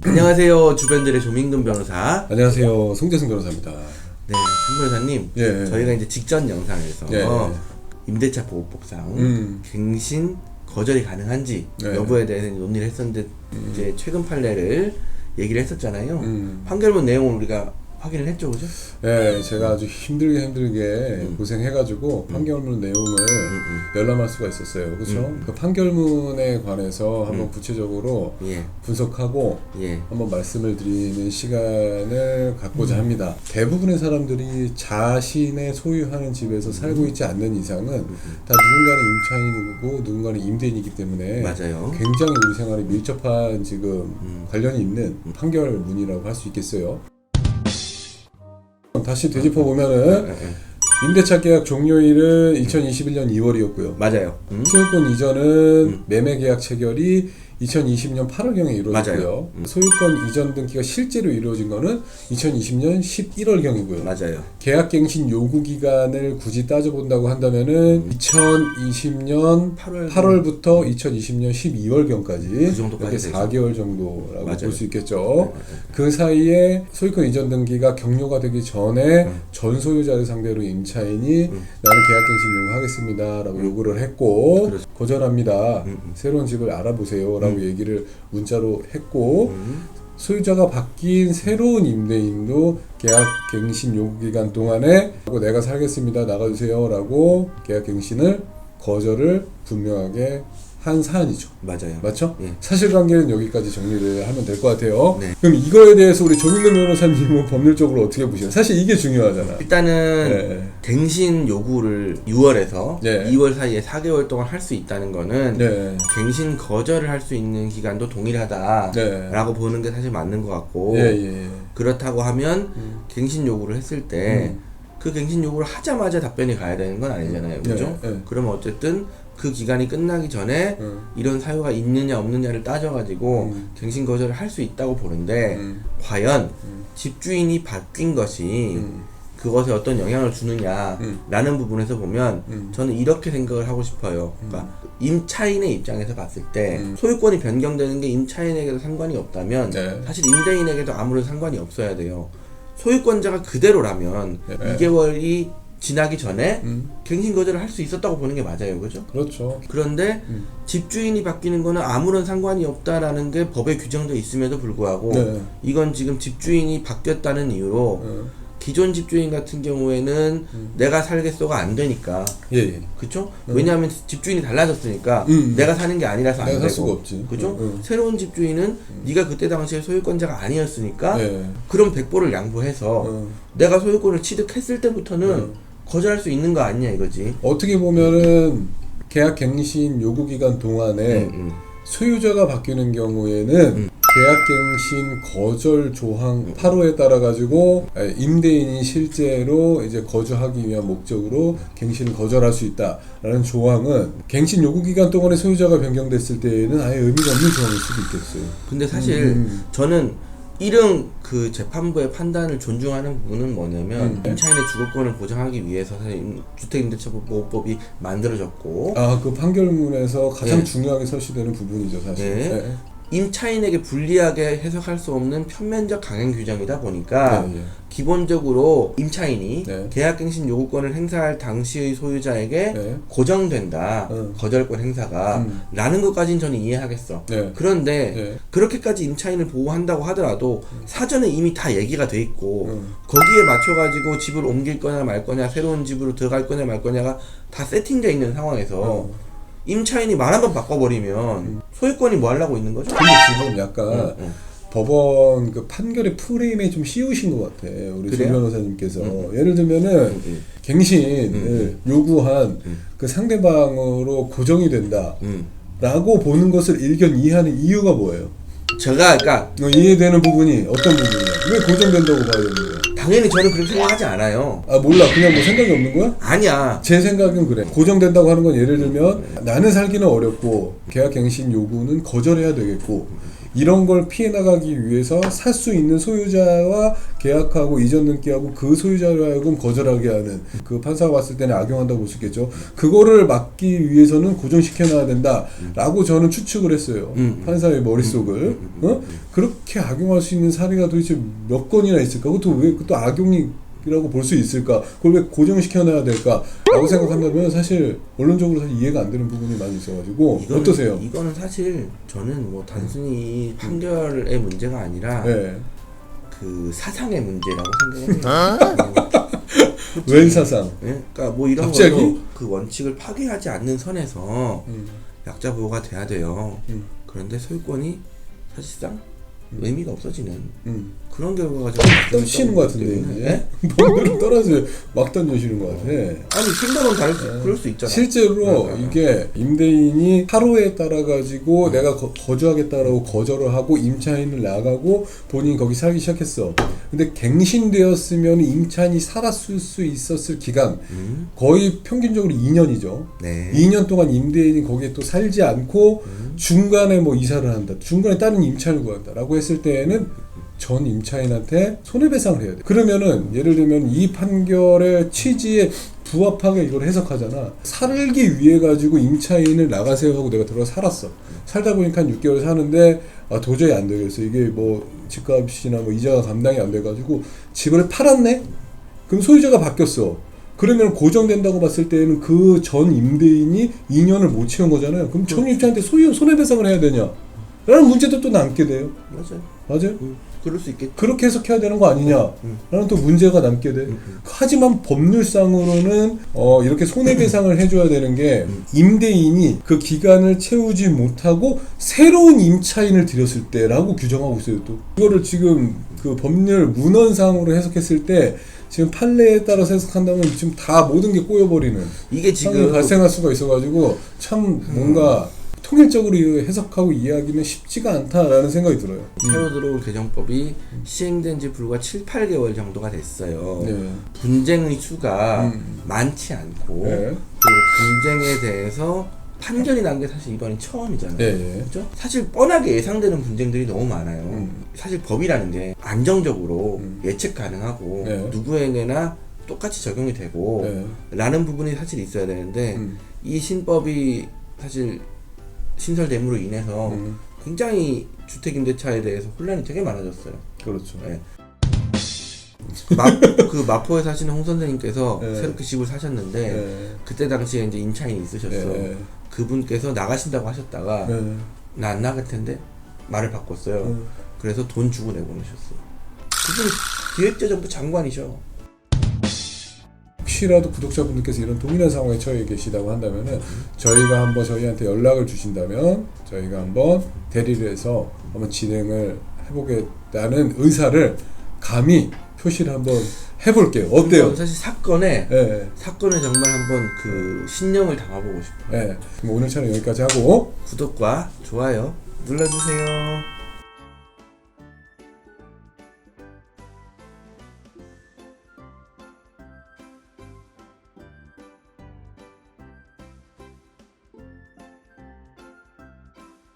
안녕하세요. 주변들의 조민근 변호사. 안녕하세요. 송재승 변호사입니다. 네, 송 변호사님. 예. 저희가 이제 직전 영상에서 예. 임대차 보호법상 갱신 거절이 가능한지 예. 여부에 대해서 논의를 했었는데 이제 최근 판례를 얘기를 했었잖아요. 음. 판결문 내용을 우리가 확인을 했죠, 그죠? 네, 제가 아주 힘들게 고생해가지고 판결문 내용을 열람할 수가 있었어요. 그렇죠? 그 판결문에 관해서 한번 구체적으로 예. 분석하고 예. 한번 말씀을 드리는 시간을 갖고자 합니다. 대부분의 사람들이 자신의 소유하는 집에서 살고 있지 않는 이상은 다 누군가는 임차인이고 누군가는 임대인이기 때문에 맞아요. 굉장히 우리 생활에 밀접한 지금 관련이 있는 판결문이라고 할 수 있겠어요. 다시 되짚어 보면은 임대차 계약 종료일은 2021년 2월이었고요. 맞아요. 소유권 이전은 매매 계약 체결이 2020년 8월경에 이루어졌고요. 소유권 이전 등기가 실제로 이루어진 거는 2020년 11월경이고요. 맞아요. 계약갱신 요구 기간을 굳이 따져본다고 한다면은 2020년 8월부터 2020년 12월경까지 그 정도까지 이렇게 4개월 정도라고 볼 수 있겠죠. 네. 그 사이에 소유권 이전 등기가 격료가 되기 전에 전 소유자를 상대로 임차인이 나는 계약갱신 요구하겠습니다라고 요구를 했고 그렇죠. 거절합니다. 새로운 집을 알아보세요라고 얘기를 문자로 했고 소유자가 바뀐 새로운 임대인도 계약갱신 요구기간 동안에 내가 살겠습니다 나가주세요라고 계약갱신을 거절을 분명하게 한 사안이죠. 맞아요. 맞죠? 예. 사실관계는 여기까지 정리를 하면 될 것 같아요. 네. 그럼 이거에 대해서 우리 조민근 변호사님은 법률적으로 어떻게 보시나요? 사실 이게 중요하잖아. 일단은 네. 갱신 요구를 6월에서 네. 2월 사이에 4개월 동안 할 수 있다는 거는 네. 갱신 거절을 할 수 있는 기간도 동일하다라고 네. 보는 게 사실 맞는 것 같고 예. 그렇다고 하면 갱신 요구를 했을 때 그 갱신 요구를 하자마자 답변이 가야 되는 건 아니잖아요. 그죠? 네. 그러면 어쨌든 그 기간이 끝나기 전에 이런 사유가 있느냐 없느냐를 따져가지고 갱신 거절을 할 수 있다고 보는데 과연 집주인이 바뀐 것이 그것에 어떤 영향을 주느냐라는 부분에서 보면 저는 이렇게 생각을 하고 싶어요. 그러니까 임차인의 입장에서 봤을 때 소유권이 변경되는 게 임차인에게도 상관이 없다면 네. 사실 임대인에게도 아무런 상관이 없어야 돼요. 소유권자가 그대로라면 네. 2개월이 지나기 전에 갱신 거절을 할 수 있었다고 보는 게 맞아요. 그죠? 그렇죠. 그런데 집주인이 바뀌는 거는 아무런 상관이 없다라는 게 법에 규정되어 있음에도 불구하고 네. 이건 지금 집주인이 바뀌었다는 이유로 기존 집주인 같은 경우에는 내가 살겠소가 안 되니까 예. 그쵸? 왜냐하면 집주인이 달라졌으니까 내가 사는 게 아니라서 안 내가 살 되고 수가 없지. 그죠? 새로운 집주인은 네가 그때 당시에 소유권자가 아니었으니까 네. 그럼 백보를 양보해서 내가 소유권을 취득했을 때부터는 거절할 수 있는 거 아니냐 이거지. 어떻게 보면은 계약갱신 요구기간 동안에 소유자가 바뀌는 경우에는 계약갱신 거절 조항 8호에 따라 가지고 임대인이 실제로 이제 거주하기 위한 목적으로 갱신을 거절할 수 있다라는 조항은 갱신 요구 기간 동안에 소유자가 변경됐을 때에는 아예 의미가 없는 조항일 수도 있겠어요. 근데 사실 저는 이런 그 재판부의 판단을 존중하는 부분은 뭐냐면 임차인의 주거권을 보장하기 위해서 사실 주택임대차보호법이 만들어졌고 그 판결문에서 가장 예. 중요하게 설치되는 부분이죠, 사실. 예. 예. 임차인에게 불리하게 해석할 수 없는 편면적 강행 규정이다 보니까 예. 기본적으로 임차인이 네. 계약갱신 요구권을 행사할 당시의 소유자에게 네. 고정된다. 거절권 행사가 라는 것까지는 저는 이해하겠어. 네. 그런데 네. 그렇게까지 임차인을 보호한다고 하더라도 사전에 이미 다 얘기가 돼 있고 거기에 맞춰가지고 집을 옮길 거냐 말 거냐 새로운 집으로 들어갈 거냐 말 거냐가 다 세팅되어 있는 상황에서 임차인이 말 한 번 바꿔버리면 소유권이 뭐 하려고 있는 거죠? 근데 지금 약간 법원 그 판결의 프레임에 좀 씌우신 것 같아. 우리 조 그래요? 변호사님께서. 예를 들면은 갱신을 요구한 그 상대방으로 고정이 된다. 라고 보는 것을 일견 이해하는 이유가 뭐예요? 제가 그러니까 이해되는 부분이 어떤 부분이야? 왜 고정된다고 봐야 되는 거야? 당연히 저는 그렇게 생각하지 않아요. 몰라. 그냥 뭐 생각이 없는 거야? 아니야. 제 생각은 그래. 고정된다고 하는 건 예를 들면 나는 살기는 어렵고 계약갱신 요구는 거절해야 되겠고 이런 걸 피해 나가기 위해서 살 수 있는 소유자와 계약하고 이전 등기하고 그 소유자로 하여금 거절하게 하는, 그 판사가 봤을 때는 악용한다고 볼 수 있겠죠. 그거를 막기 위해서는 고정시켜놔야 된다라고 저는 추측을 했어요. 판사의 머릿속을. 그렇게 악용할 수 있는 사례가 도대체 몇 건이나 있을까? 그것도 왜 또 악용이라고 볼 수 있을까? 그걸 왜 고정시켜놔야 될까? 라고 생각한다면 사실 원론적으로 사실 이해가 안 되는 부분이 많이 있어가지고. 어떠세요? 이거는 사실 저는 뭐 단순히 판결의 문제가 아니라 네. 그 사상의 문제라고 생각합니다. 웬 사상? 네? 그러니까 뭐 이런 갑자기? 걸로 그 원칙을 파괴하지 않는 선에서 약자 보호가 돼야 돼요. 그런데 소유권이 사실상 의미가 없어지는 그런 결과가 좀 던지시는 것 같은데 이제 법률을 떨어져 막 던지시는 것 같아. 아니 생각은 다를 수 그럴 수 있잖아. 실제로 이게 임대인이 하루에 따라 가지고 내가 거주하겠다라고 거절을 하고 임차인을 나가고 본인이 거기 살기 시작했어. 근데 갱신되었으면 임차인이 살았을 수 있었을 기간 거의 평균적으로 2년이죠. 네. 2년 동안 임대인이 거기에 또 살지 않고 중간에 뭐 이사를 한다, 중간에 다른 임차인을 구한다라고 했을 때에는 전 임차인한테 손해배상을 해야 돼. 그러면은 예를 들면 이 판결의 취지에 부합하게 이걸 해석하잖아. 살기 위해 가지고 임차인을 나가세요 하고 내가 들어가 살았어. 살다 보니까 한 6개월 사는데 도저히 안 되겠어. 이게 뭐 집값이나 뭐 이자가 감당이 안 돼가지고 집을 팔았네. 그럼 소유자가 바뀌었어. 그러면 고정된다고 봤을 때는 그 전 임대인이 2년을 못 채운 거잖아요. 그럼 전 임차인한테 손해배상을 해야 되냐? 라는 문제도 또 남게 돼요. 맞아요? 그럴 수 있겠죠. 그렇게 해석해야 되는 거 아니냐? 라는 또 문제가 남게 돼. 하지만 법률상으로는 이렇게 손해배상을 해줘야 되는 게 임대인이 그 기간을 채우지 못하고 새로운 임차인을 들였을 때라고 규정하고 있어요. 또 이거를 지금 그 법률 문헌상으로 해석했을 때 지금 판례에 따라서 해석한다면 지금 다 모든 게 꼬여버리는 이게 지금 발생할 수가 있어가지고 참 뭔가 통일적으로 해석하고 이해하기는 쉽지가 않다라는 생각이 들어요. 새로 들어온 개정법이 시행된 지 불과 7, 8개월 정도가 됐어요. 네. 분쟁의 수가 많지 않고 네. 그리고 분쟁에 대해서 판결이 난 게 사실 이번이 처음이잖아요. 네. 그렇죠? 사실 뻔하게 예상되는 분쟁들이 너무 많아요. 사실 법이라는 게 안정적으로 예측 가능하고 네. 누구에게나 똑같이 적용이 되고 라는 부분이 사실 있어야 되는데 이 신법이 사실 신설됨으로 인해서 굉장히 주택임대차에 대해서 혼란이 되게 많아졌어요. 그렇죠. 네. 그 마포에 사시는 홍 선생님께서 새롭게 집을 사셨는데 그때 당시에 이제 임차인이 있으셨어. 그분께서 나가신다고 하셨다가 나 안 나갈 텐데 말을 바꿨어요. 그래서 돈 주고 내보내셨어요. 그분이 기획재정부 장관이셔. 혹시라도 구독자분들께서 이런 동일한 상황에 처해 계시다고 한다면은 저희가 한번 저희한테 연락을 주신다면 저희가 한번 대리를 해서 한번 진행을 해보겠다는 의사를 감히 표시를 한번 해볼게요. 어때요? 사실 사건에 정말 한번 그 신념을 담아보고 싶어요. 그럼 오늘 차는 여기까지 하고 구독과 좋아요 눌러주세요.